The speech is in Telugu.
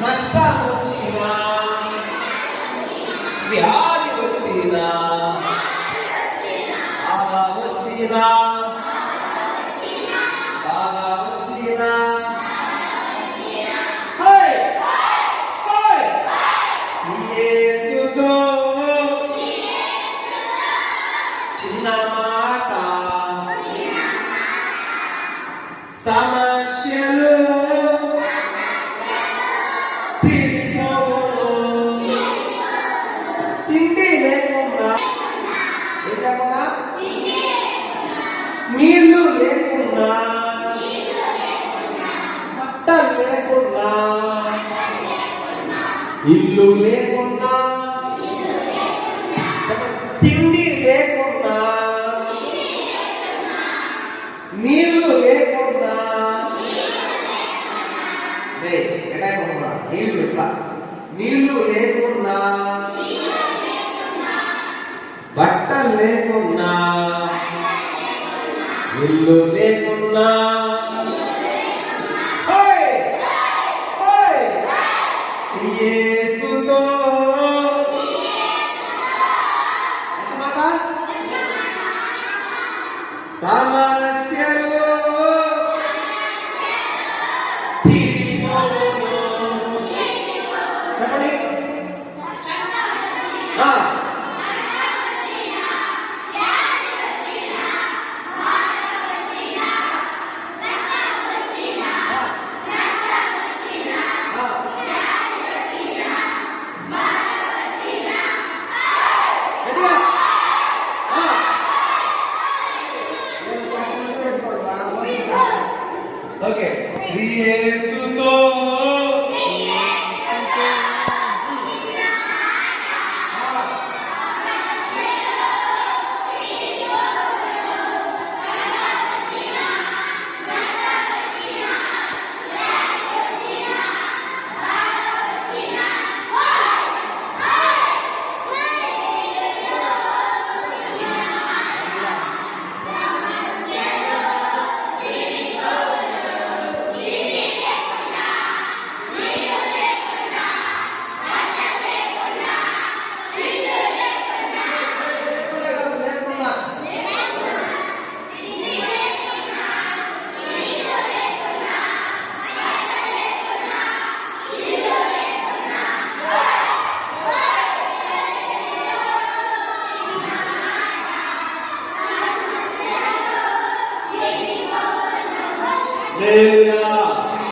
నష్టం వచ్చినా, వ్యాధి వచ్చినా, బాధ వచ్చినా, బాధ వచ్చినా, యేసుతో చిన్న మాట సమస్యలు తిండి లేకుండా, నీళ్లు లేకుండా, బట్టలు లేకుండా, ఇల్లు లేకుండా, తిండి లేకుండా, నీళ్లు లేకుండా, నీళ్లు లేకుండా, బట్టలు లేకుండా, ఇల్లు లేకుండా, యేసుతో సమస్యలు ఓకే.